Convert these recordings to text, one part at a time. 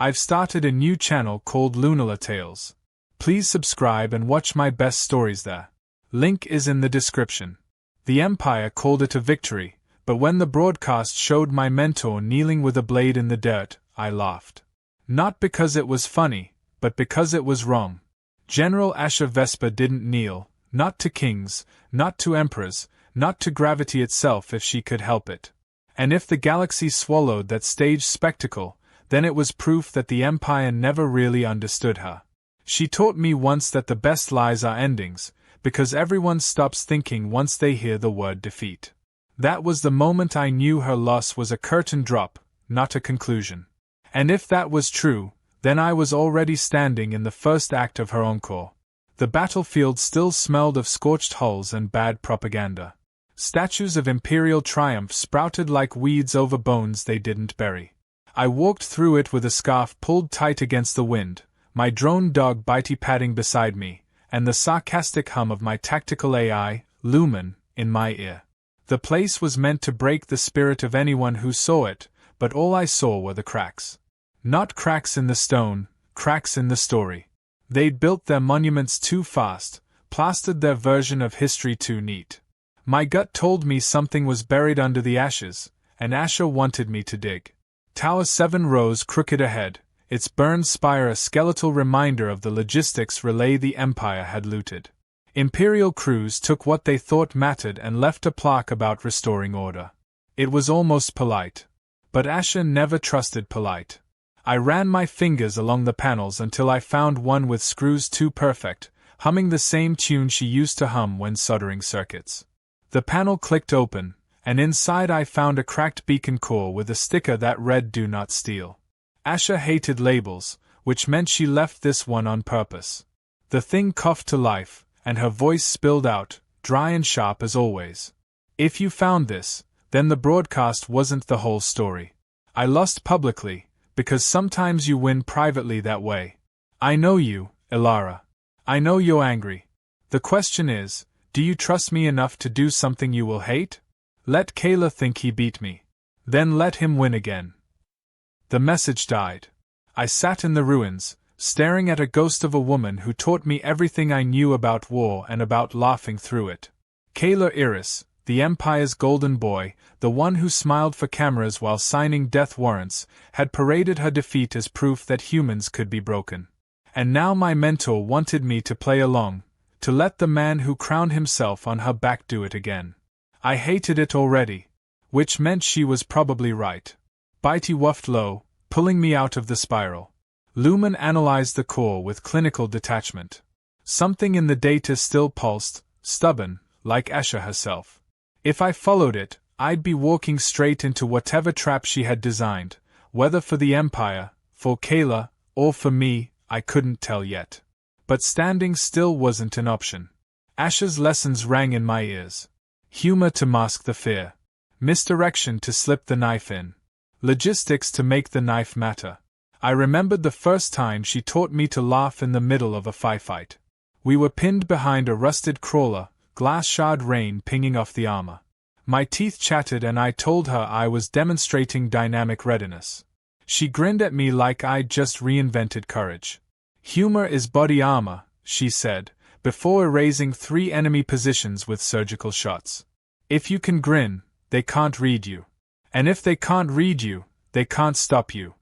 I've started a new channel called Lunala Tales. Please subscribe and watch my best stories there. Link is in the description. The Empire called it a victory, but when the broadcast showed my mentor kneeling with a blade in the dirt, I laughed. Not because it was funny, but because it was wrong. General Asher Vespa didn't kneel, not to kings, not to emperors, not to gravity itself if she could help it. And if the galaxy swallowed that staged spectacle, then it was proof that the Empire never really understood her. She taught me once that the best lies are endings, because everyone stops thinking once they hear the word defeat. That was the moment I knew her loss was a curtain drop, not a conclusion. And if that was true, then I was already standing in the first act of her encore. The battlefield still smelled of scorched hulls and bad propaganda. Statues of imperial triumph sprouted like weeds over bones they didn't bury. I walked through it with a scarf pulled tight against the wind, my drone dog Bitey padding beside me, and the sarcastic hum of my tactical AI, Lumen, in my ear. The place was meant to break the spirit of anyone who saw it, but all I saw were the cracks. Not cracks in the stone, cracks in the story. They'd built their monuments too fast, plastered their version of history too neat. My gut told me something was buried under the ashes, and Asher wanted me to dig. Tower 7 rose crooked ahead, its burned spire a skeletal reminder of the logistics relay the Empire had looted. Imperial crews took what they thought mattered and left a plaque about restoring order. It was almost polite. But Asher never trusted polite. I ran my fingers along the panels until I found one with screws too perfect, humming the same tune she used to hum when soldering circuits. The panel clicked open, and inside I found a cracked beacon core with a sticker that read "Do Not Steal." Asher hated labels, which meant she left this one on purpose. The thing coughed to life, and her voice spilled out, dry and sharp as always. If you found this, then the broadcast wasn't the whole story. I lost publicly, because sometimes you win privately that way. I know you, Ilara. I know you're angry. The question is, do you trust me enough to do something you will hate? Let Kayla think he beat me. Then let him win again. The message died. I sat in the ruins, staring at a ghost of a woman who taught me everything I knew about war and about laughing through it. Kayla Iris, the Empire's golden boy, the one who smiled for cameras while signing death warrants, had paraded her defeat as proof that humans could be broken. And now my mentor wanted me to play along, to let the man who crowned himself on her back do it again. I hated it already. Which meant she was probably right. Bitey woofed low, pulling me out of the spiral. Lumen analyzed the core with clinical detachment. Something in the data still pulsed, stubborn, like Asher herself. If I followed it, I'd be walking straight into whatever trap she had designed, whether for the Empire, for Kayla, or for me, I couldn't tell yet. But standing still wasn't an option. Asher's lessons rang in my ears. Humor to mask the fear. Misdirection to slip the knife in. Logistics to make the knife matter. I remembered the first time she taught me to laugh in the middle of a firefight. We were pinned behind a rusted crawler, glass shard rain pinging off the armor. My teeth chattered and I told her I was demonstrating dynamic readiness. She grinned at me like I'd just reinvented courage. Humor is body armor, she said, before erasing 3 enemy positions with surgical shots. If you can grin, they can't read you. And if they can't read you, they can't stop you.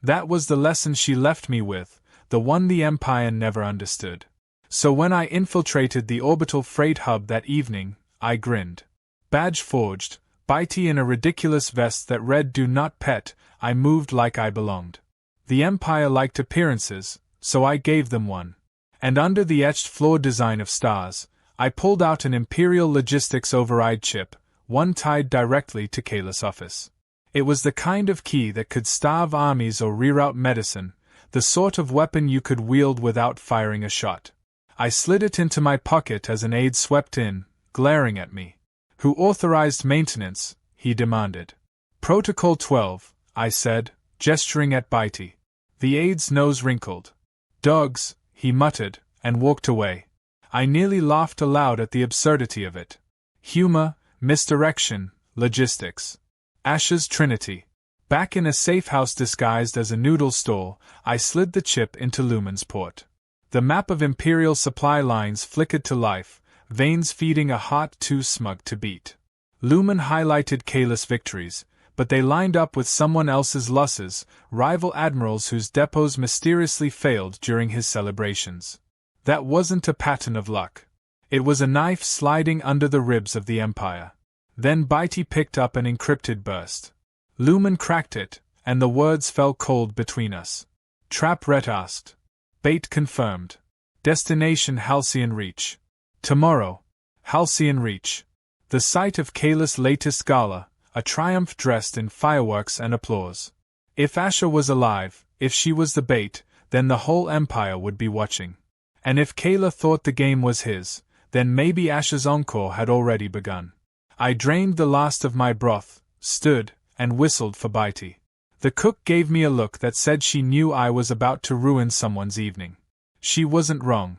That was the lesson she left me with, the one the Empire never understood. So when I infiltrated the orbital freight hub that evening, I grinned. Badge forged, Bitey in a ridiculous vest that read "Do Not Pet," I moved like I belonged. The Empire liked appearances, so I gave them one. And under the etched floor design of stars, I pulled out an Imperial Logistics override chip, one tied directly to Kayla's office. It was the kind of key that could starve armies or reroute medicine, the sort of weapon you could wield without firing a shot. I slid it into my pocket as an aide swept in, glaring at me. Who authorized maintenance? He demanded. Protocol 12, I said, gesturing at Bitey. The aide's nose wrinkled. Dogs, he muttered, and walked away. I nearly laughed aloud at the absurdity of it. Humor, misdirection, logistics. Asher's Trinity. Back in a safe house disguised as a noodle store, I slid the chip into Lumen's port. The map of Imperial supply lines flickered to life, veins feeding a heart too smug to beat. Lumen highlighted Kalis' victories, but they lined up with someone else's losses, rival admirals whose depots mysteriously failed during his celebrations. That wasn't a pattern of luck. It was a knife sliding under the ribs of the Empire. Then Bitey picked up an encrypted burst. Lumen cracked it, and the words fell cold between us. Trap Ret asked. Bait confirmed. Destination Halcyon Reach. Tomorrow. Halcyon Reach. The site of Kalis' latest gala, a triumph dressed in fireworks and applause. If Asher was alive, if she was the bait, then the whole Empire would be watching. And if Kayla thought the game was his, then maybe Asher's encore had already begun. I drained the last of my broth, stood, and whistled for Bitey. The cook gave me a look that said she knew I was about to ruin someone's evening. She wasn't wrong.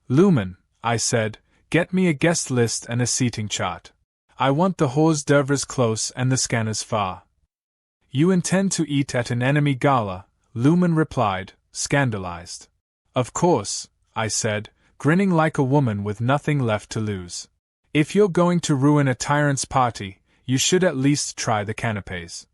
Lumen, I said, get me a guest list and a seating chart. I want the hors d'oeuvres close and the scanners far. You intend to eat at an enemy gala, Lumen replied, scandalized. Of course, I said, grinning like a woman with nothing left to lose. If you're going to ruin a tyrant's party, you should at least try the canapes.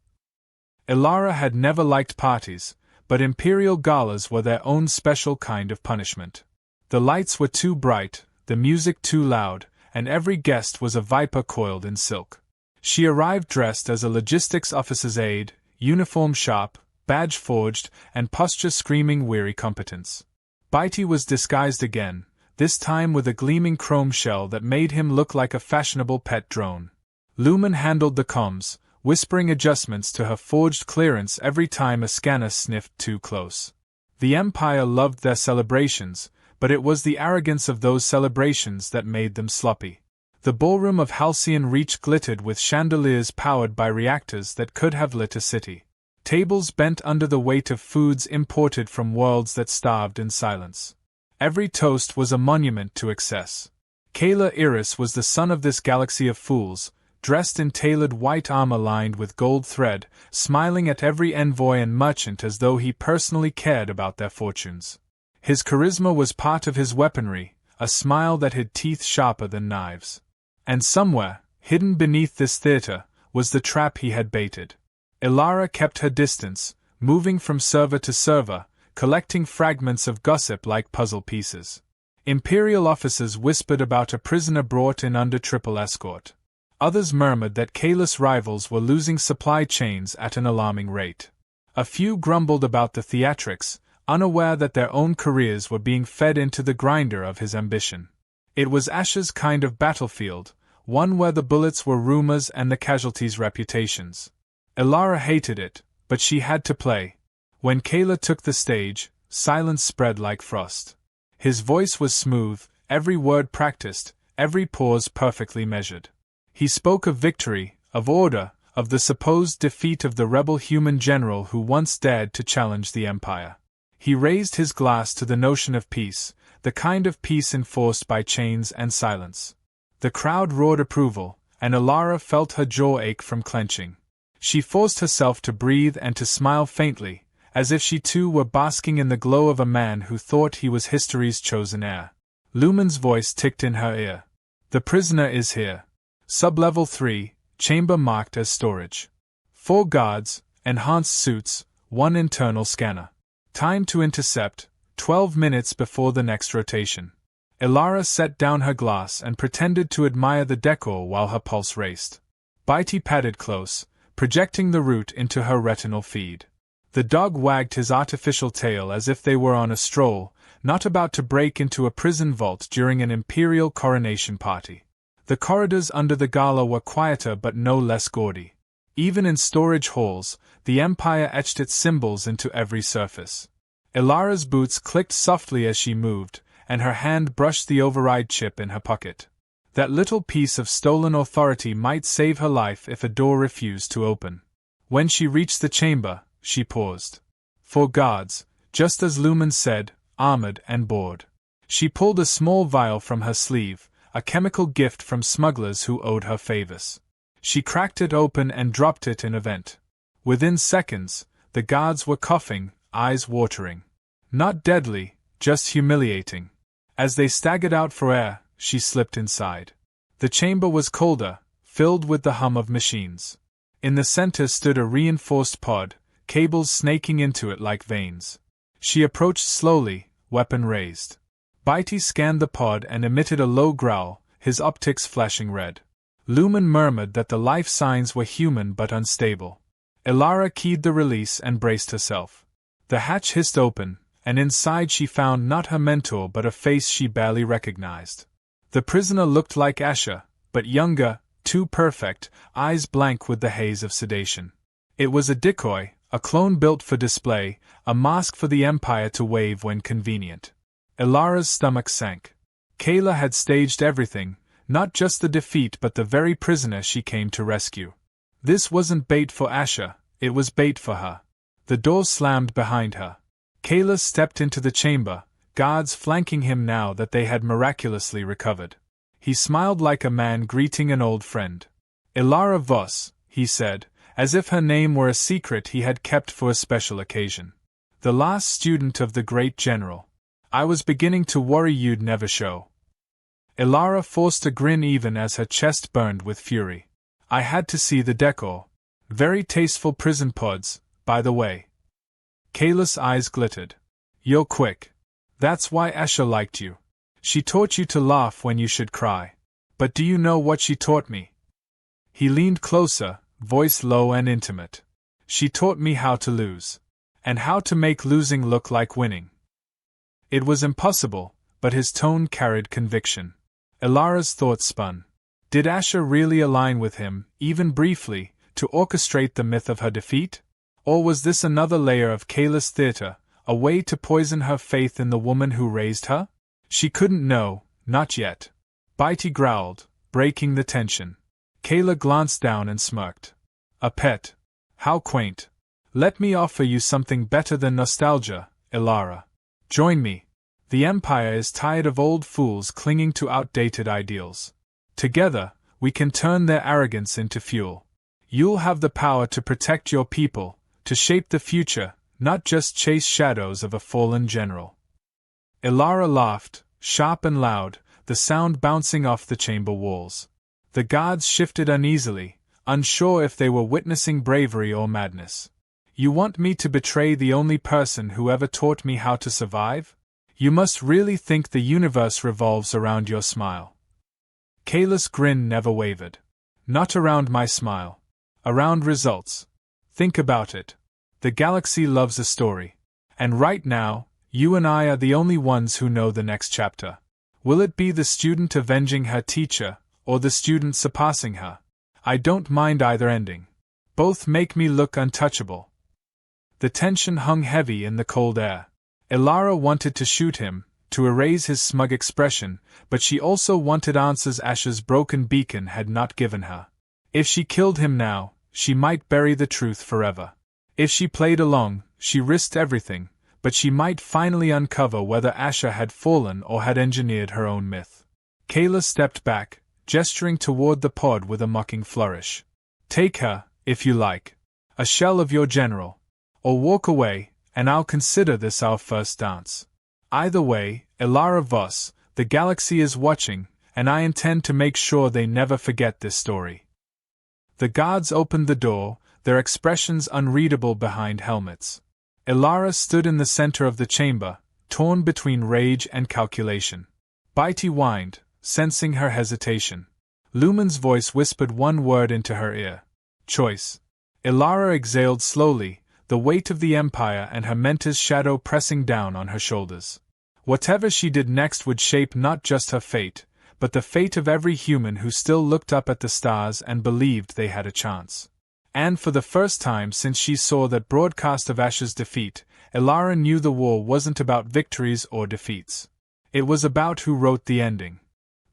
Ilara had never liked parties, but imperial galas were their own special kind of punishment. The lights were too bright, the music too loud, and every guest was a viper coiled in silk. She arrived dressed as a logistics officer's aide, uniform sharp, badge forged, and posture screaming weary competence. Bitey was disguised again, this time with a gleaming chrome shell that made him look like a fashionable pet drone. Lumen handled the comms, whispering adjustments to her forged clearance every time a scanner sniffed too close. The Empire loved their celebrations, but it was the arrogance of those celebrations that made them sloppy. The ballroom of Halcyon Reach glittered with chandeliers powered by reactors that could have lit a city. Tables bent under the weight of foods imported from worlds that starved in silence. Every toast was a monument to excess. Kayla Iris was the son of this galaxy of fools, dressed in tailored white armor lined with gold thread, smiling at every envoy and merchant as though he personally cared about their fortunes. His charisma was part of his weaponry, a smile that hid teeth sharper than knives. And somewhere, hidden beneath this theater, was the trap he had baited. Ilara kept her distance, moving from server to server, collecting fragments of gossip like puzzle pieces. Imperial officers whispered about a prisoner brought in under triple escort. Others murmured that Kalis rivals were losing supply chains at an alarming rate. A few grumbled about the theatrics, unaware that their own careers were being fed into the grinder of his ambition. It was Asher's kind of battlefield, one where the bullets were rumors and the casualties reputations. Ilara hated it, but she had to play. When Kayla took the stage, silence spread like frost. His voice was smooth, every word practiced, every pause perfectly measured. He spoke of victory, of order, of the supposed defeat of the rebel human general who once dared to challenge the Empire. He raised his glass to the notion of peace, the kind of peace enforced by chains and silence. The crowd roared approval, and Ilara felt her jaw ache from clenching. She forced herself to breathe and to smile faintly, as if she too were basking in the glow of a man who thought he was history's chosen heir. Lumen's voice ticked in her ear. The prisoner is here. Sublevel 3, chamber marked as storage. 4 guards, enhanced suits, 1 internal scanner. Time to intercept, 12 minutes before the next rotation. Ilara set down her glass and pretended to admire the decor while her pulse raced. Bitey padded close, projecting the route into her retinal feed. The dog wagged his artificial tail as if they were on a stroll, not about to break into a prison vault during an imperial coronation party. The corridors under the gala were quieter but no less gaudy. Even in storage halls, the Empire etched its symbols into every surface. Ilara's boots clicked softly as she moved, and her hand brushed the override chip in her pocket. That little piece of stolen authority might save her life if a door refused to open. When she reached the chamber, she paused. 4 guards, just as Lumen said, armored and bored. She pulled a small vial from her sleeve, a chemical gift from smugglers who owed her favors. She cracked it open and dropped it in a vent. Within seconds, the guards were coughing, eyes watering. Not deadly, just humiliating. As they staggered out for air, she slipped inside. The chamber was colder, filled with the hum of machines. In the center stood a reinforced pod, cables snaking into it like veins. She approached slowly, weapon raised. Bitey scanned the pod and emitted a low growl, his optics flashing red. Lumen murmured that the life signs were human but unstable. Elara keyed the release and braced herself. The hatch hissed open, and inside she found not her mentor but a face she barely recognized. The prisoner looked like Asha, but younger, too perfect, eyes blank with the haze of sedation. It was a decoy, a clone built for display, a mask for the Empire to wave when convenient. Elara's stomach sank. Kayla had staged everything, not just the defeat but the very prisoner she came to rescue. This wasn't bait for Asha, it was bait for her. The door slammed behind her. Kayla stepped into the chamber, guards flanking him now that they had miraculously recovered. He smiled like a man greeting an old friend. Elara Voss, he said, as if her name were a secret he had kept for a special occasion. The last student of the great general. I was beginning to worry you'd never show. Elara forced a grin even as her chest burned with fury. I had to see the decor. Very tasteful prison pods, by the way. Kayla's eyes glittered. You're quick. That's why Asha liked you. She taught you to laugh when you should cry. But do you know what she taught me? He leaned closer, voice low and intimate. She taught me how to lose. And how to make losing look like winning. It was impossible, but his tone carried conviction. Elara's thoughts spun. Did Asha really align with him, even briefly, to orchestrate the myth of her defeat? Or was this another layer of Kayla's theater, a way to poison her faith in the woman who raised her? She couldn't know, not yet. Bitey growled, breaking the tension. Kayla glanced down and smirked. A pet. How quaint. Let me offer you something better than nostalgia, Elara. Join me. The Empire is tired of old fools clinging to outdated ideals. Together, we can turn their arrogance into fuel. You'll have the power to protect your people, to shape the future, not just chase shadows of a fallen general. Elara laughed, sharp and loud, the sound bouncing off the chamber walls. The guards shifted uneasily, unsure if they were witnessing bravery or madness. You want me to betray the only person who ever taught me how to survive? You must really think the universe revolves around your smile. Kayla's grin never wavered. Not around my smile. Around results. Think about it. The galaxy loves a story. And right now, you and I are the only ones who know the next chapter. Will it be the student avenging her teacher, or the student surpassing her? I don't mind either ending. Both make me look untouchable. The tension hung heavy in the cold air. Elara wanted to shoot him, to erase his smug expression, but she also wanted answers Asha's broken beacon had not given her. If she killed him now, she might bury the truth forever. If she played along, she risked everything, but she might finally uncover whether Asha had fallen or had engineered her own myth. Kayla stepped back, gesturing toward the pod with a mocking flourish. Take her, if you like. A shell of your general. Or walk away, and I'll consider this our first dance. Either way, Elara Voss, the galaxy is watching, and I intend to make sure they never forget this story. The guards opened the door, their expressions unreadable behind helmets. Elara stood in the center of the chamber, torn between rage and calculation. Bitey whined, sensing her hesitation. Lumen's voice whispered one word into her ear. Choice. Elara exhaled slowly, the weight of the Empire and her mentor's shadow pressing down on her shoulders. Whatever she did next would shape not just her fate, but the fate of every human who still looked up at the stars and believed they had a chance. And for the first time since she saw that broadcast of Asha's defeat, Elara knew the war wasn't about victories or defeats. It was about who wrote the ending.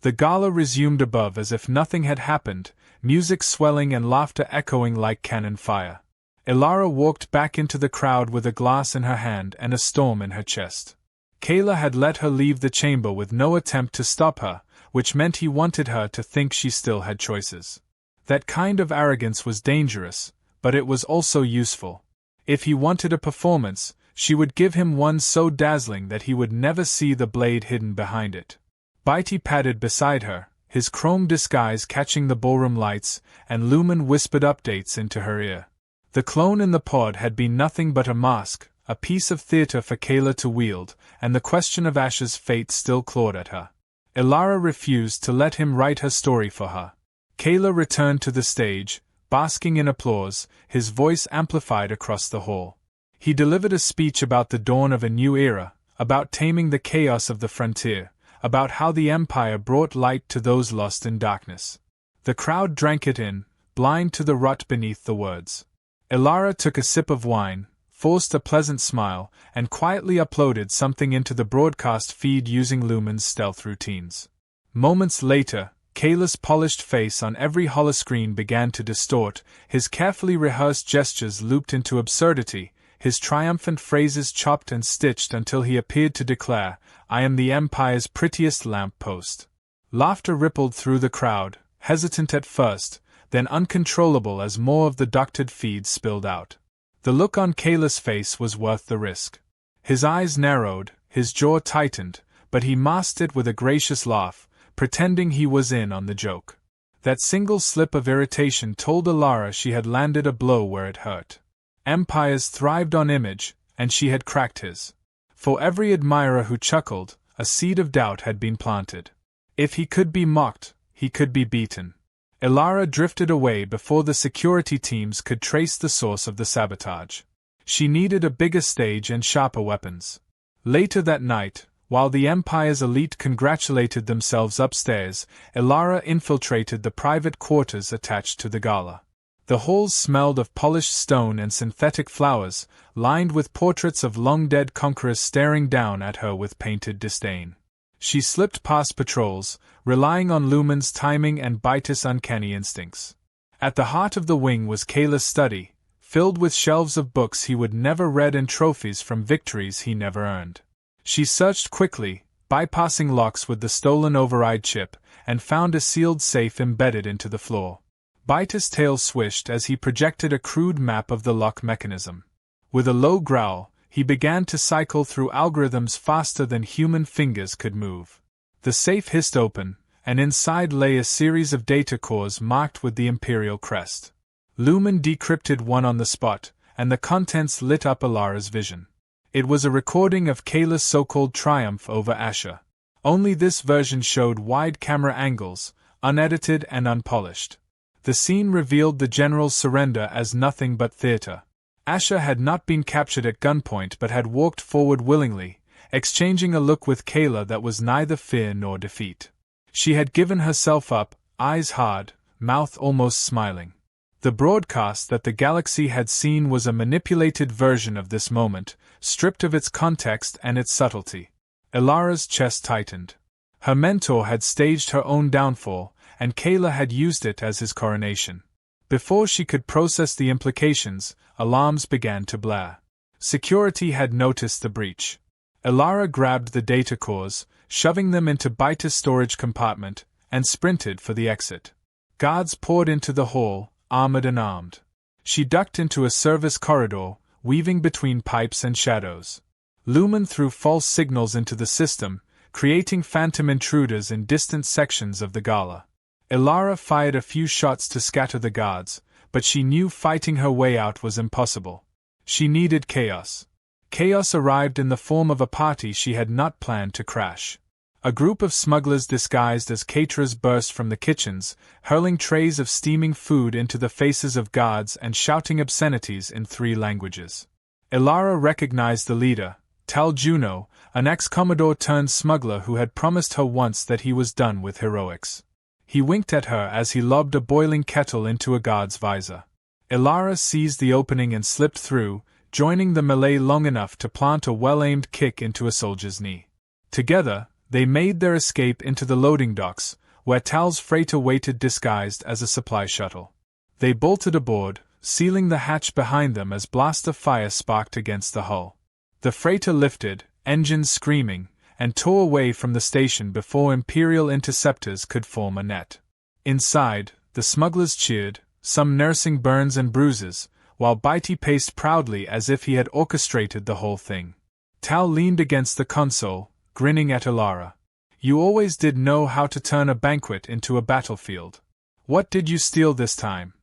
The gala resumed above as if nothing had happened, music swelling and laughter echoing like cannon fire. Elara walked back into the crowd with a glass in her hand and a storm in her chest. Kayla had let her leave the chamber with no attempt to stop her, which meant he wanted her to think she still had choices. That kind of arrogance was dangerous, but it was also useful. If he wanted a performance, she would give him one so dazzling that he would never see the blade hidden behind it. Bitey padded beside her, his chrome disguise catching the ballroom lights, and Lumen whispered updates into her ear. The clone in the pod had been nothing but a mask, a piece of theater for Kayla to wield, and the question of Asha's fate still clawed at her. Elara refused to let him write her story for her. Kayla returned to the stage, basking in applause, his voice amplified across the hall. He delivered a speech about the dawn of a new era, about taming the chaos of the frontier, about how the Empire brought light to those lost in darkness. The crowd drank it in, blind to the rut beneath the words. Elara took a sip of wine, forced a pleasant smile, and quietly uploaded something into the broadcast feed using Lumen's stealth routines. Moments later, Kayla's polished face on every holoscreen began to distort, his carefully rehearsed gestures looped into absurdity, his triumphant phrases chopped and stitched until he appeared to declare, "I am the Empire's prettiest lamp post." Laughter rippled through the crowd, hesitant at first, then uncontrollable as more of the doctored feed spilled out. The look on Kayla's face was worth the risk. His eyes narrowed, his jaw tightened, but he masked it with a gracious laugh, pretending he was in on the joke. That single slip of irritation told Elara she had landed a blow where it hurt. Empires thrived on image, and she had cracked his. For every admirer who chuckled, a seed of doubt had been planted. If he could be mocked, he could be beaten. Elara drifted away before the security teams could trace the source of the sabotage. She needed a bigger stage and sharper weapons. Later that night, while the Empire's elite congratulated themselves upstairs, Elara infiltrated the private quarters attached to the gala. The halls smelled of polished stone and synthetic flowers, lined with portraits of long-dead conquerors staring down at her with painted disdain. She slipped past patrols, relying on Lumen's timing and Bitus' uncanny instincts. At the heart of the wing was Kayla's study, filled with shelves of books he would never read and trophies from victories he never earned. She searched quickly, bypassing locks with the stolen override chip, and found a sealed safe embedded into the floor. Bitus' tail swished as he projected a crude map of the lock mechanism. With a low growl, he began to cycle through algorithms faster than human fingers could move. The safe hissed open, and inside lay a series of data cores marked with the Imperial crest. Lumen decrypted one on the spot, and the contents lit up Elara's vision. It was a recording of Kayla's so-called triumph over Asha. Only this version showed wide camera angles, unedited and unpolished. The scene revealed the general's surrender as nothing but theater. Asha had not been captured at gunpoint but had walked forward willingly, exchanging a look with Kayla that was neither fear nor defeat. She had given herself up, eyes hard, mouth almost smiling. The broadcast that the galaxy had seen was a manipulated version of this moment, stripped of its context and its subtlety. Elara's chest tightened. Her mentor had staged her own downfall, and Kayla had used it as his coronation. Before she could process the implications, alarms began to blare. Security had noticed the breach. Elara grabbed the data cores, shoving them into Bitus' storage compartment, and sprinted for the exit. Guards poured into the hall, armored and armed. She ducked into a service corridor, weaving between pipes and shadows. Lumen threw false signals into the system, creating phantom intruders in distant sections of the gala. Elara fired a few shots to scatter the guards, but she knew fighting her way out was impossible. She needed chaos. Chaos arrived in the form of a party she had not planned to crash. A group of smugglers disguised as caterers burst from the kitchens, hurling trays of steaming food into the faces of guards and shouting obscenities in 3 languages. Elara recognized the leader, Tal Juno, an ex-commodore turned smuggler who had promised her once that he was done with heroics. He winked at her as he lobbed a boiling kettle into a guard's visor. Elara seized the opening and slipped through, joining the melee long enough to plant a well-aimed kick into a soldier's knee. Together, they made their escape into the loading docks, where Tal's freighter waited disguised as a supply shuttle. They bolted aboard, sealing the hatch behind them as blasts of fire sparked against the hull. The freighter lifted, engines screaming, and tore away from the station before Imperial interceptors could form a net. Inside, the smugglers cheered, some nursing burns and bruises, while Bitey paced proudly as if he had orchestrated the whole thing. Tal leaned against the console, grinning at Ilara. You always did know how to turn a banquet into a battlefield. What did you steal this time?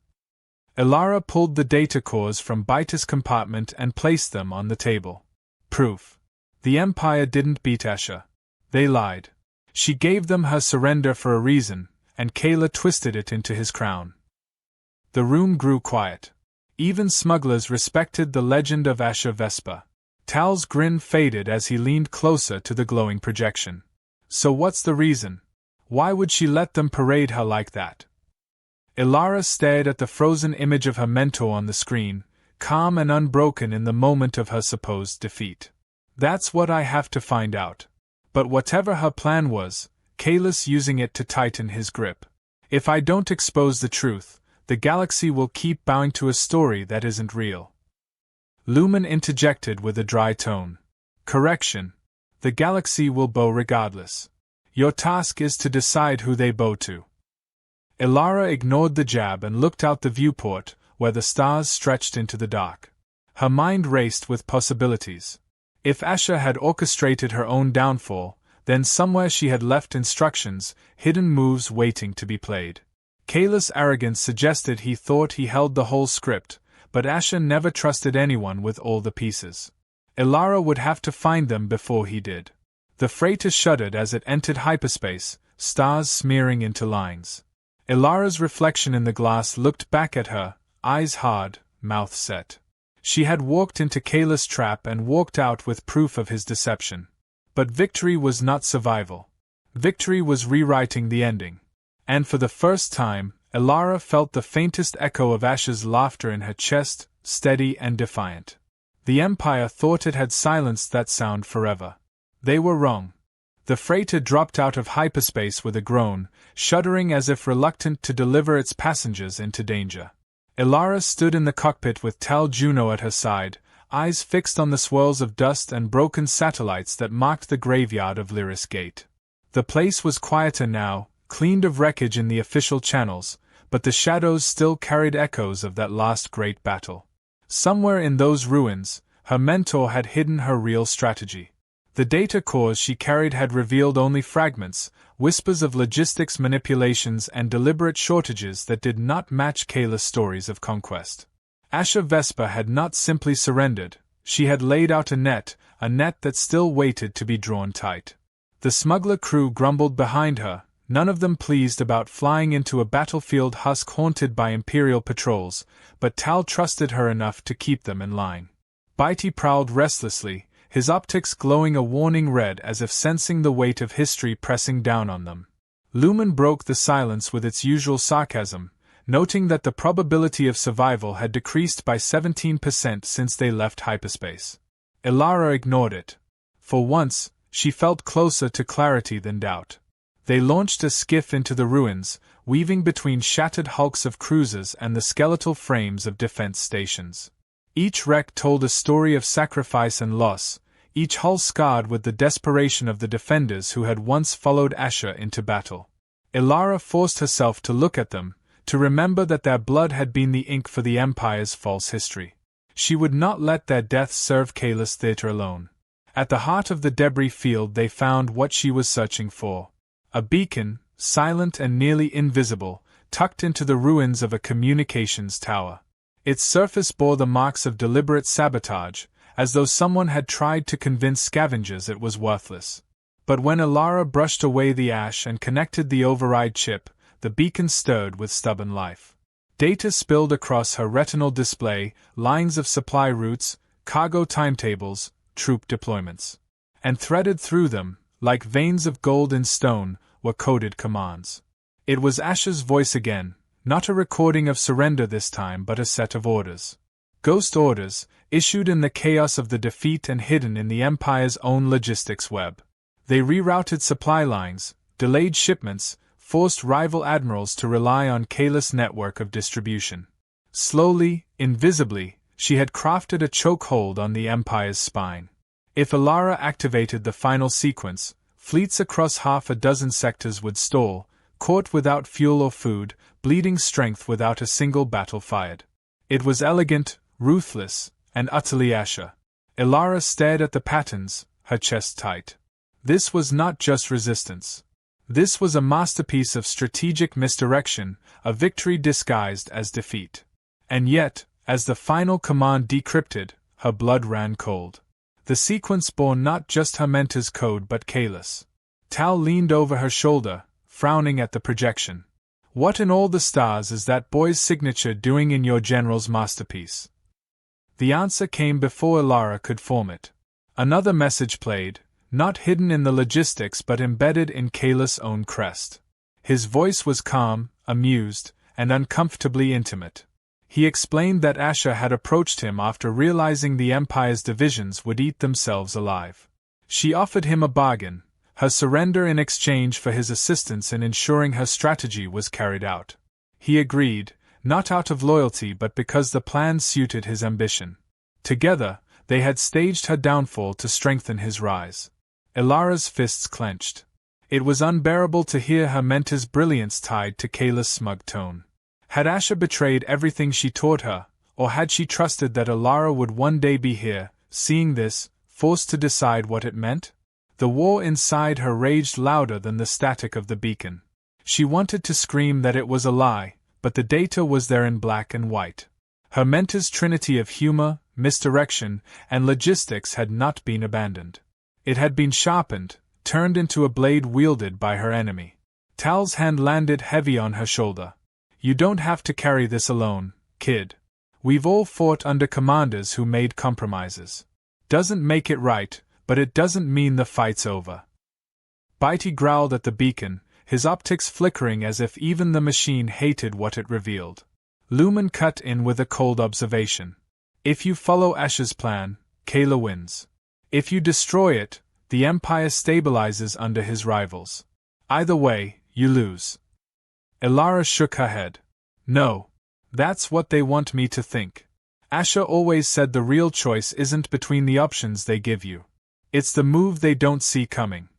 Ilara pulled the data cores from Bitey's compartment and placed them on the table. Proof. The Empire didn't beat Asha. They lied. She gave them her surrender for a reason, and Kayla twisted it into his crown. The room grew quiet. Even smugglers respected the legend of Asha Vespa. Tal's grin faded as he leaned closer to the glowing projection. So what's the reason? Why would she let them parade her like that? Ilara stared at the frozen image of her mentor on the screen, calm and unbroken in the moment of her supposed defeat. That's what I have to find out. But whatever her plan was, Kalis using it to tighten his grip. If I don't expose the truth, the galaxy will keep bowing to a story that isn't real. Lumen interjected with a dry tone. Correction. The galaxy will bow regardless. Your task is to decide who they bow to. Ilara ignored the jab and looked out the viewport, where the stars stretched into the dark. Her mind raced with possibilities. If Asha had orchestrated her own downfall, then somewhere she had left instructions, hidden moves waiting to be played. Kayla's arrogance suggested he thought he held the whole script, but Asha never trusted anyone with all the pieces. Ilara would have to find them before he did. The freighter shuddered as it entered hyperspace, stars smearing into lines. Ilara's reflection in the glass looked back at her, eyes hard, mouth set. She had walked into Kayla's trap and walked out with proof of his deception. But victory was not survival. Victory was rewriting the ending. And for the first time, Ilara felt the faintest echo of Asha's laughter in her chest, steady and defiant. The Empire thought it had silenced that sound forever. They were wrong. The freighter dropped out of hyperspace with a groan, shuddering as if reluctant to deliver its passengers into danger. Ilara stood in the cockpit with Tal Juno at her side, eyes fixed on the swirls of dust and broken satellites that marked the graveyard of Lyris Gate. The place was quieter now, cleaned of wreckage in the official channels, but the shadows still carried echoes of that last great battle. Somewhere in those ruins, her mentor had hidden her real strategy. The data cores she carried had revealed only fragments, whispers of logistics manipulations and deliberate shortages that did not match Kayla's stories of conquest. Asha Vespa had not simply surrendered, she had laid out a net that still waited to be drawn tight. The smuggler crew grumbled behind her, none of them pleased about flying into a battlefield husk haunted by Imperial patrols, but Tal trusted her enough to keep them in line. Bitey prowled restlessly, his optics glowing a warning red as if sensing the weight of history pressing down on them. Lumen broke the silence with its usual sarcasm, noting that the probability of survival had decreased by 17% since they left hyperspace. Ilara ignored it. For once, she felt closer to clarity than doubt. They launched a skiff into the ruins, weaving between shattered hulks of cruisers and the skeletal frames of defense stations. Each wreck told a story of sacrifice and loss, each hull scarred with the desperation of the defenders who had once followed Asha into battle. Ilara forced herself to look at them, to remember that their blood had been the ink for the Empire's false history. She would not let their deaths serve Kayla's theater alone. At the heart of the debris field they found what she was searching for. A beacon, silent and nearly invisible, tucked into the ruins of a communications tower. Its surface bore the marks of deliberate sabotage, as though someone had tried to convince scavengers it was worthless. But when Ilara brushed away the ash and connected the override chip, the beacon stirred with stubborn life. Data spilled across her retinal display, lines of supply routes, cargo timetables, troop deployments. And threaded through them, like veins of gold in stone, were coded commands. It was Asha's voice again, not a recording of surrender this time but a set of orders. Ghost orders, issued in the chaos of the defeat and hidden in the Empire's own logistics web. They rerouted supply lines, delayed shipments, forced rival admirals to rely on Kayla's network of distribution. Slowly, invisibly, she had crafted a chokehold on the Empire's spine. If Ilara activated the final sequence, fleets across half a dozen sectors would stall, caught without fuel or food, bleeding strength without a single battle fired. It was elegant, ruthless, and utterly Asher. Ilara stared at the patterns, her chest tight. This was not just resistance. This was a masterpiece of strategic misdirection, a victory disguised as defeat. And yet, as the final command decrypted, her blood ran cold. The sequence bore not just her mentor's code but Kayla's. Tal leaned over her shoulder, frowning at the projection. What in all the stars is that boy's signature doing in your general's masterpiece? The answer came before Ilara could form it. Another message played, not hidden in the logistics but embedded in Kayla's own crest. His voice was calm, amused, and uncomfortably intimate. He explained that Asher had approached him after realizing the Empire's divisions would eat themselves alive. She offered him a bargain, her surrender in exchange for his assistance in ensuring her strategy was carried out. He agreed, not out of loyalty but because the plan suited his ambition. Together, they had staged her downfall to strengthen his rise. Ilara's fists clenched. It was unbearable to hear her mentor's brilliance tied to Kayla's smug tone. Had Asher betrayed everything she taught her, or had she trusted that Ilara would one day be here, seeing this, forced to decide what it meant? The war inside her raged louder than the static of the beacon. She wanted to scream that it was a lie, but the data was there in black and white. Her mentor's trinity of humor, misdirection, and logistics had not been abandoned. It had been sharpened, turned into a blade wielded by her enemy. Tal's hand landed heavy on her shoulder. You don't have to carry this alone, kid. We've all fought under commanders who made compromises. Doesn't make it right, but it doesn't mean the fight's over. Bitey growled at the beacon, his optics flickering as if even the machine hated what it revealed. Lumen cut in with a cold observation. If you follow Asher's plan, Kayla wins. If you destroy it, the Empire stabilizes under his rivals. Either way, you lose. Ilara shook her head. No. That's what they want me to think. Asher always said the real choice isn't between the options they give you. It's the move they don't see coming.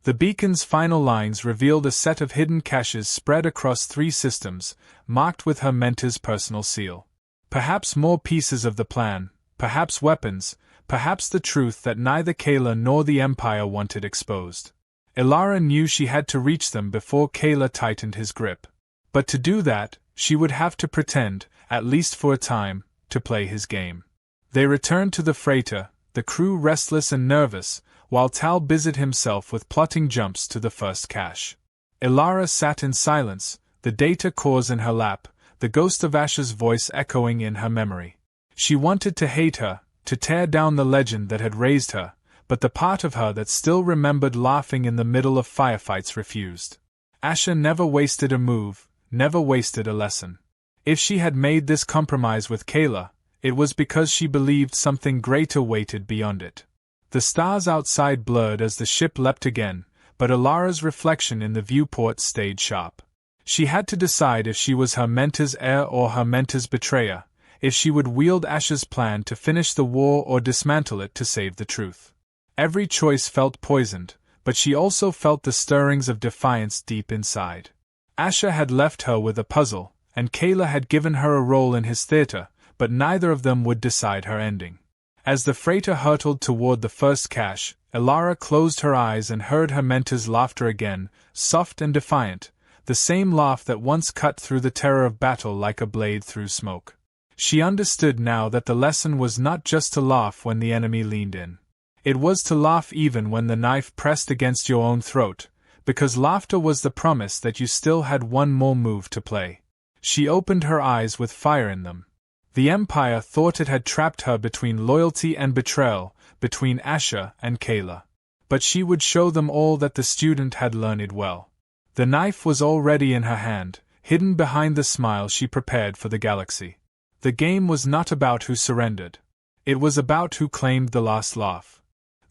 The beacon's final lines revealed a set of hidden caches spread across 3 systems, marked with her mentor's personal seal. Perhaps more pieces of the plan, perhaps weapons, perhaps the truth that neither Kayla nor the Empire wanted exposed. Ilara knew she had to reach them before Kayla tightened his grip. But to do that, she would have to pretend, at least for a time, to play his game. They returned to the freighter, the crew restless and nervous, while Tal busied himself with plotting jumps to the first cache. Ilara sat in silence, the data cores in her lap, the ghost of Asher's voice echoing in her memory. She wanted to hate her, to tear down the legend that had raised her, but the part of her that still remembered laughing in the middle of firefights refused. Asher never wasted a move, never wasted a lesson. If she had made this compromise with Kayla, it was because she believed something greater waited beyond it. The stars outside blurred as the ship leapt again, but Ilara's reflection in the viewport stayed sharp. She had to decide if she was her mentor's heir or her mentor's betrayer, if she would wield Asher's plan to finish the war or dismantle it to save the truth. Every choice felt poisoned, but she also felt the stirrings of defiance deep inside. Asher had left her with a puzzle, and Kayla had given her a role in his theater, but neither of them would decide her ending. As the freighter hurtled toward the first cache, Ilara closed her eyes and heard her mentor's laughter again, soft and defiant, the same laugh that once cut through the terror of battle like a blade through smoke. She understood now that the lesson was not just to laugh when the enemy leaned in. It was to laugh even when the knife pressed against your own throat, because laughter was the promise that you still had one more move to play. She opened her eyes with fire in them. The Empire thought it had trapped her between loyalty and betrayal, between Asher and Kayla. But she would show them all that the student had learned well. The knife was already in her hand, hidden behind the smile she prepared for the galaxy. The game was not about who surrendered. It was about who claimed the last laugh.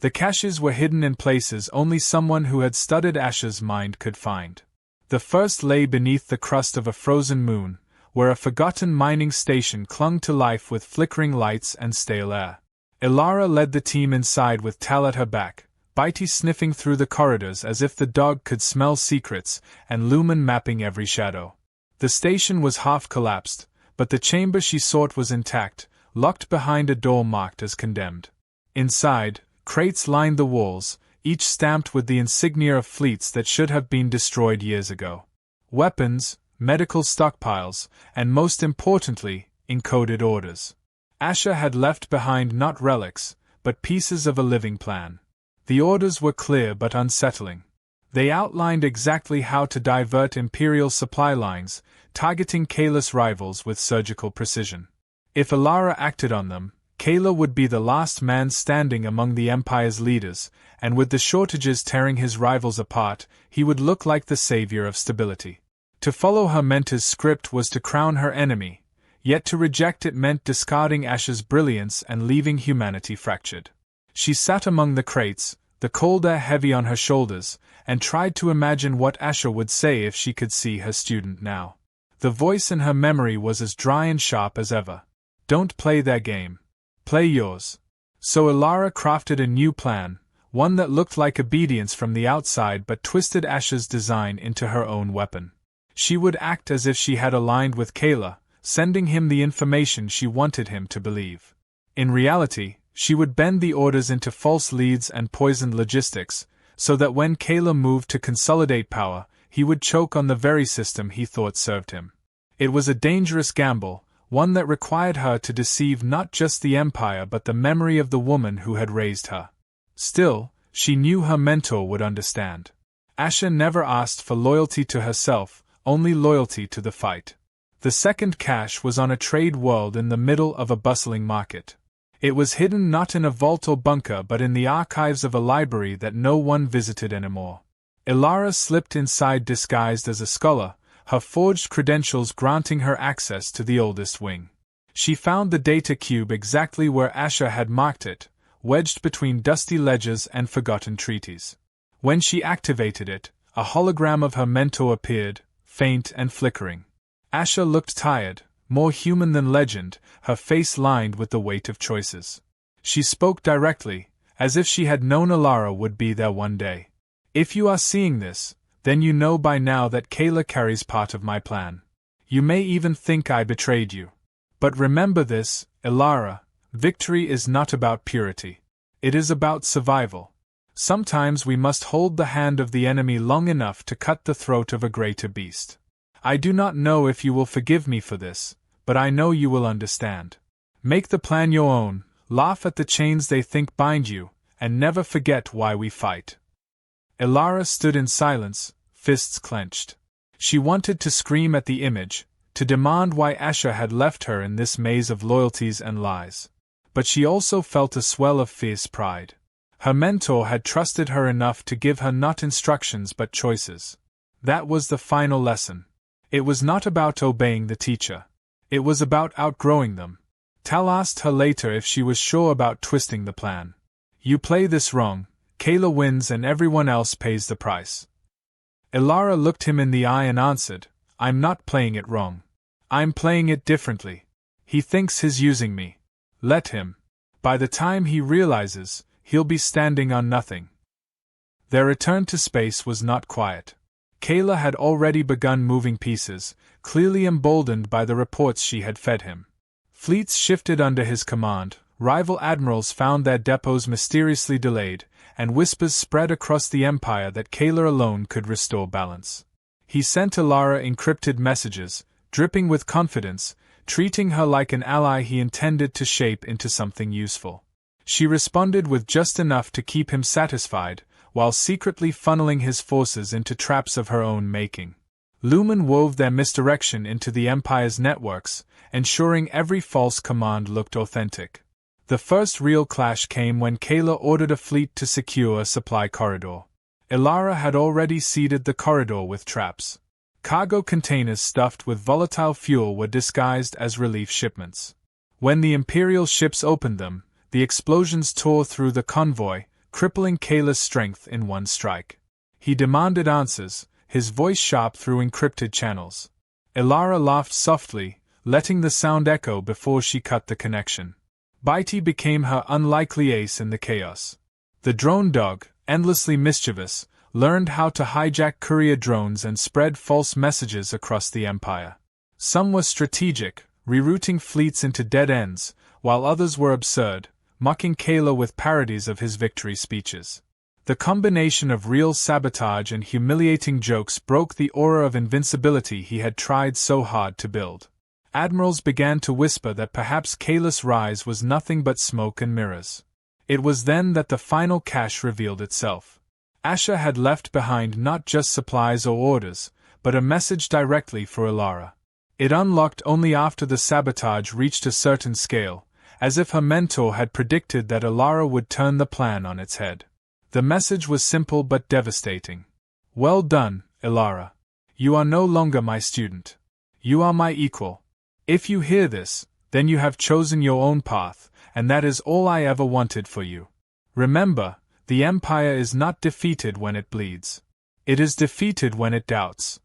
The caches were hidden in places only someone who had studied Asher's mind could find. The first lay beneath the crust of a frozen moon, where a forgotten mining station clung to life with flickering lights and stale air. Ilara led the team inside with Tal at her back, Bitey sniffing through the corridors as if the dog could smell secrets, and Lumen mapping every shadow. The station was half collapsed, but the chamber she sought was intact, locked behind a door marked as condemned. Inside, crates lined the walls, each stamped with the insignia of fleets that should have been destroyed years ago. Weapons, medical stockpiles, and most importantly, encoded orders. Asher had left behind not relics, but pieces of a living plan. The orders were clear but unsettling. They outlined exactly how to divert Imperial supply lines, targeting Kayla's rivals with surgical precision. If Alara acted on them, Kayla would be the last man standing among the Empire's leaders, and with the shortages tearing his rivals apart, he would look like the savior of stability. To follow her mentor's script was to crown her enemy, yet to reject it meant discarding Asher's brilliance and leaving humanity fractured. She sat among the crates, the cold air heavy on her shoulders, and tried to imagine what Asher would say if she could see her student now. The voice in her memory was as dry and sharp as ever. Don't play their game. Play yours. So Alara crafted a new plan, one that looked like obedience from the outside but twisted Asher's design into her own weapon. She would act as if she had aligned with Kayla, sending him the information she wanted him to believe. In reality, she would bend the orders into false leads and poisoned logistics, so that when Kayla moved to consolidate power, he would choke on the very system he thought served him. It was a dangerous gamble, one that required her to deceive not just the Empire but the memory of the woman who had raised her. Still, she knew her mentor would understand. Asher never asked for loyalty to herself, only loyalty to the fight. The second cache was on a trade world in the middle of a bustling market. It was hidden not in a vault or bunker but in the archives of a library that no one visited anymore. Ilara slipped inside disguised as a scholar, her forged credentials granting her access to the oldest wing. She found the data cube exactly where Asher had marked it, wedged between dusty ledgers and forgotten treaties. When she activated it, a hologram of her mentor appeared, faint and flickering. Asher looked tired, more human than legend, her face lined with the weight of choices. She spoke directly, as if she had known Alara would be there one day. If you are seeing this, then you know by now that Kayla carries part of my plan. You may even think I betrayed you. But remember this, Ilara, victory is not about purity. It is about survival. Sometimes we must hold the hand of the enemy long enough to cut the throat of a greater beast. I do not know if you will forgive me for this, but I know you will understand. Make the plan your own, laugh at the chains they think bind you, and never forget why we fight. Ilara stood in silence, fists clenched. She wanted to scream at the image, to demand why Asher had left her in this maze of loyalties and lies. But she also felt a swell of fierce pride. Her mentor had trusted her enough to give her not instructions but choices. That was the final lesson. It was not about obeying the teacher. It was about outgrowing them. Tal asked her later if she was sure about twisting the plan. You play this wrong, Kayla wins and everyone else pays the price. Ilara looked him in the eye and answered, I'm not playing it wrong. I'm playing it differently. He thinks he's using me. Let him. By the time he realizes, he'll be standing on nothing. Their return to space was not quiet. Kayla had already begun moving pieces, clearly emboldened by the reports she had fed him. Fleets shifted under his command, rival admirals found their depots mysteriously delayed, and whispers spread across the Empire that Kayla alone could restore balance. He sent Ilara encrypted messages, dripping with confidence, treating her like an ally he intended to shape into something useful. She responded with just enough to keep him satisfied, while secretly funneling his forces into traps of her own making. Lumen wove their misdirection into the Empire's networks, ensuring every false command looked authentic. The first real clash came when Kayla ordered a fleet to secure a supply corridor. Ilara had already seeded the corridor with traps. Cargo containers stuffed with volatile fuel were disguised as relief shipments. When the Imperial ships opened them, the explosions tore through the convoy, crippling Kayla's strength in one strike. He demanded answers, his voice sharp through encrypted channels. Ilara laughed softly, letting the sound echo before she cut the connection. Bitey became her unlikely ace in the chaos. The drone dog, endlessly mischievous, learned how to hijack courier drones and spread false messages across the Empire. Some were strategic, rerouting fleets into dead ends, while others were absurd, mocking Gala with parodies of his victory speeches. The combination of real sabotage and humiliating jokes broke the aura of invincibility he had tried so hard to build. Admirals began to whisper that perhaps Gala's rise was nothing but smoke and mirrors. It was then that the final cache revealed itself. Asher had left behind not just supplies or orders, but a message directly for Ilara. It unlocked only after the sabotage reached a certain scale, as if her mentor had predicted that Ilara would turn the plan on its head. The message was simple but devastating. Well done, Ilara. You are no longer my student. You are my equal. If you hear this, then you have chosen your own path, and that is all I ever wanted for you. Remember, the Empire is not defeated when it bleeds. It is defeated when it doubts.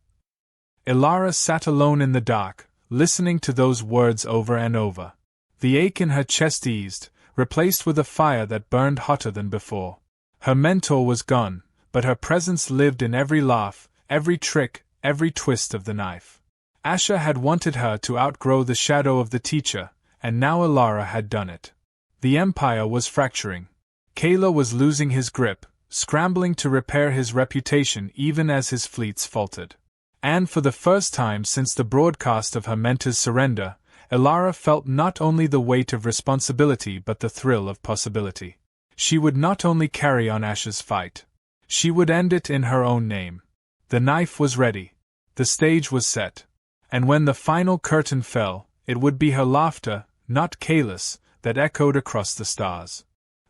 Ilara sat alone in the dark, listening to those words over and over. The ache in her chest eased, replaced with a fire that burned hotter than before. Her mentor was gone, but her presence lived in every laugh, every trick, every twist of the knife. Asher had wanted her to outgrow the shadow of the teacher, and now Ilara had done it. The Empire was fracturing. Gala was losing his grip, scrambling to repair his reputation even as his fleets faltered. And for the first time since the broadcast of her mentor's surrender, Ilara felt not only the weight of responsibility but the thrill of possibility. She would not only carry on Asher's fight. She would end it in her own name. The knife was ready. The stage was set. And when the final curtain fell, it would be her laughter, not Gala's, that echoed across the stars.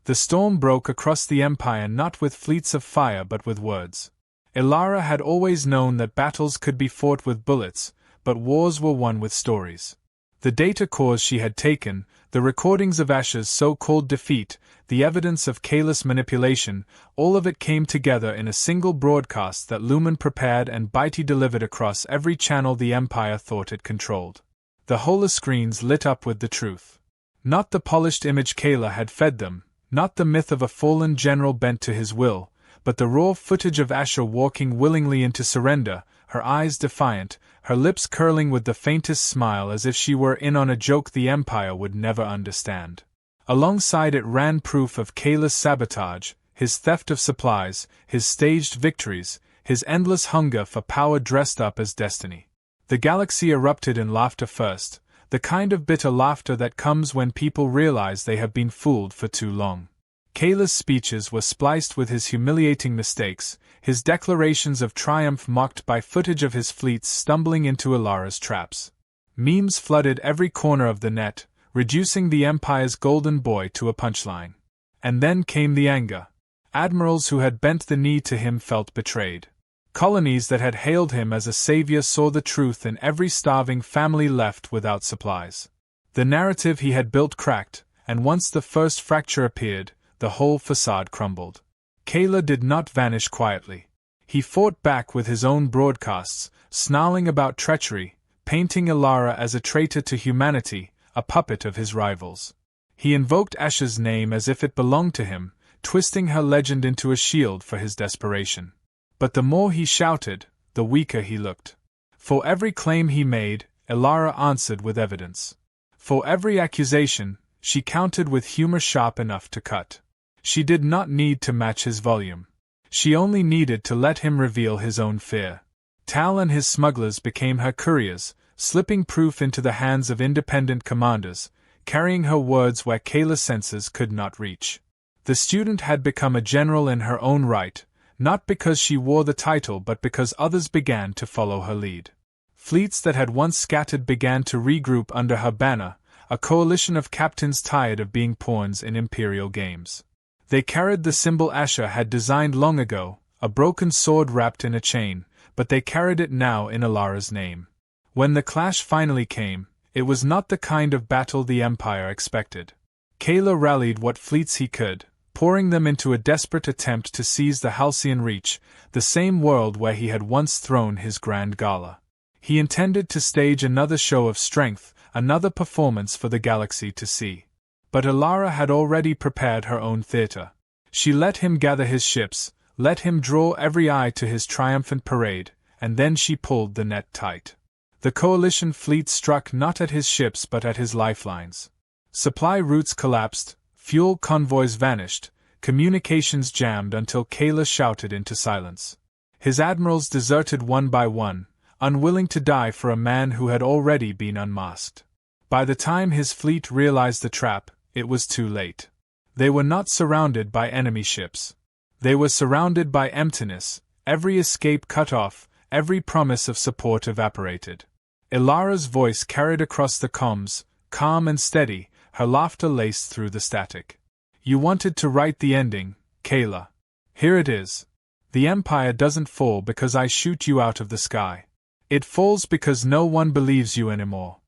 The storm broke across the Empire not with fleets of fire but with words. Ilara had always known that battles could be fought with bullets, but wars were won with stories. The data cores she had taken, the recordings of Asher's so-called defeat, the evidence of Gala's manipulation, all of it came together in a single broadcast that Lumen prepared and Bitey delivered across every channel the Empire thought it controlled. The holoscreens lit up with the truth. Not the polished image Gala had fed them, not the myth of a fallen general bent to his will, but the raw footage of Asher walking willingly into surrender, her eyes defiant, her lips curling with the faintest smile as if she were in on a joke the Empire would never understand. Alongside it ran proof of Gala's sabotage, his theft of supplies, his staged victories, his endless hunger for power dressed up as destiny. The galaxy erupted in laughter first, the kind of bitter laughter that comes when people realize they have been fooled for too long. Gala's speeches were spliced with his humiliating mistakes, his declarations of triumph mocked by footage of his fleets stumbling into Ilara's traps. Memes flooded every corner of the net, reducing the Empire's golden boy to a punchline. And then came the anger. Admirals who had bent the knee to him felt betrayed. Colonies that had hailed him as a savior saw the truth in every starving family left without supplies. The narrative he had built cracked, and once the first fracture appeared, the whole facade crumbled. Gala did not vanish quietly. He fought back with his own broadcasts, snarling about treachery, painting Ilara as a traitor to humanity, a puppet of his rivals. He invoked Asher's name as if it belonged to him, twisting her legend into a shield for his desperation. But the more he shouted, the weaker he looked. For every claim he made, Ilara answered with evidence. For every accusation, she countered with humor sharp enough to cut. She did not need to match his volume. She only needed to let him reveal his own fear. Tal and his smugglers became her couriers, slipping proof into the hands of independent commanders, carrying her words where Gala's senses could not reach. The student had become a general in her own right, not because she wore the title but because others began to follow her lead. Fleets that had once scattered began to regroup under her banner, a coalition of captains tired of being pawns in imperial games. They carried the symbol Asher had designed long ago, a broken sword wrapped in a chain, but they carried it now in Ilara's name. When the clash finally came, it was not the kind of battle the Empire expected. Gala rallied what fleets he could, pouring them into a desperate attempt to seize the Halcyon Reach, the same world where he had once thrown his grand gala. He intended to stage another show of strength, another performance for the galaxy to see. But Ilara had already prepared her own theater. She let him gather his ships, let him draw every eye to his triumphant parade, and then she pulled the net tight. The coalition fleet struck not at his ships but at his lifelines. Supply routes collapsed, fuel convoys vanished, communications jammed until Kayla shouted into silence. His admirals deserted one by one, unwilling to die for a man who had already been unmasked. By the time his fleet realized the trap, it was too late. They were not surrounded by enemy ships. They were surrounded by emptiness, every escape cut off, every promise of support evaporated. Ilara's voice carried across the comms, calm and steady, her laughter laced through the static. You wanted to write the ending, Kayla. Here it is. The Empire doesn't fall because I shoot you out of the sky. It falls because no one believes you anymore.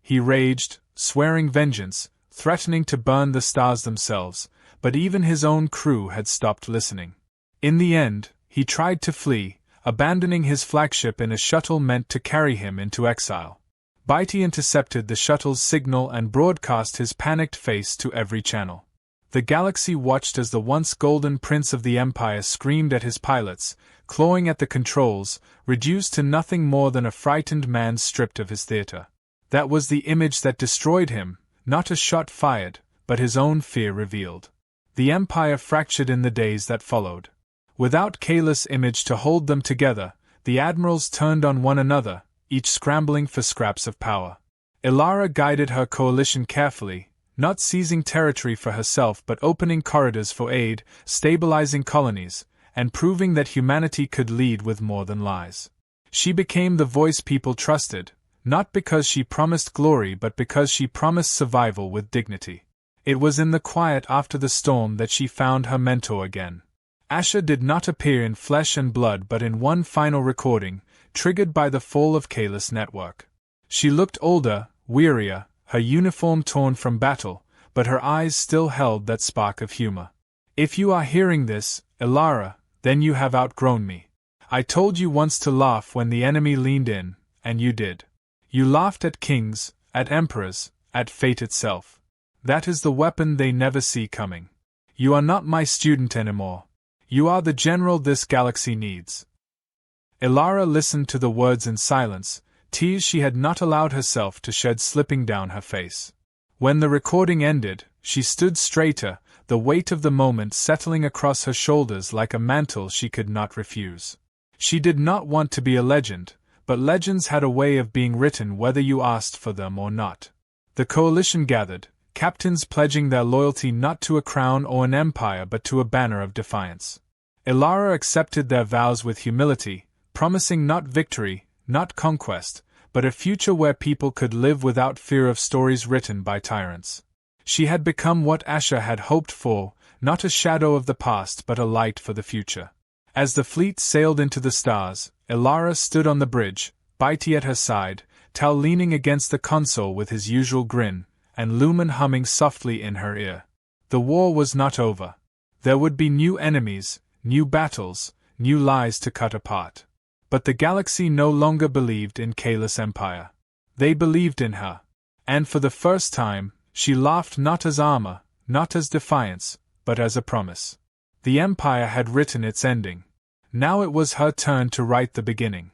He raged, swearing vengeance, threatening to burn the stars themselves, but even his own crew had stopped listening. In the end, he tried to flee, abandoning his flagship in a shuttle meant to carry him into exile. Beatty intercepted the shuttle's signal and broadcast his panicked face to every channel. The galaxy watched as the once golden prince of the Empire screamed at his pilots, clawing at the controls, reduced to nothing more than a frightened man stripped of his theater. That was the image that destroyed him, not a shot fired, but his own fear revealed. The Empire fractured in the days that followed. Without Kayla's image to hold them together, the admirals turned on one another, each scrambling for scraps of power. Ilara guided her coalition carefully, not seizing territory for herself but opening corridors for aid, stabilizing colonies, and proving that humanity could lead with more than lies. She became the voice people trusted, not because she promised glory but because she promised survival with dignity. It was in the quiet after the storm that she found her mentor again. Asher did not appear in flesh and blood but in one final recording, triggered by the fall of Kayla's network. She looked older, wearier, her uniform torn from battle, but her eyes still held that spark of humor. If you are hearing this, Ilara, then you have outgrown me. I told you once to laugh when the enemy leaned in, and you did. You laughed at kings, at emperors, at fate itself. That is the weapon they never see coming. You are not my student anymore. You are the general this galaxy needs. Ilara listened to the words in silence, tears she had not allowed herself to shed slipping down her face. When the recording ended, she stood straighter, the weight of the moment settling across her shoulders like a mantle she could not refuse. She did not want to be a legend, but legends had a way of being written whether you asked for them or not. The coalition gathered, captains pledging their loyalty not to a crown or an empire but to a banner of defiance. Ilara accepted their vows with humility, promising not victory, not conquest, but a future where people could live without fear of stories written by tyrants. She had become what Asher had hoped for, not a shadow of the past but a light for the future. As the fleet sailed into the stars, Ilara stood on the bridge, Beatty at her side, Tal leaning against the console with his usual grin, and Lumen humming softly in her ear. The war was not over. There would be new enemies, new battles, new lies to cut apart. But the galaxy no longer believed in Kayla's empire. They believed in her. And for the first time, she laughed not as armor, not as defiance, but as a promise. The empire had written its ending. Now it was her turn to write the beginning.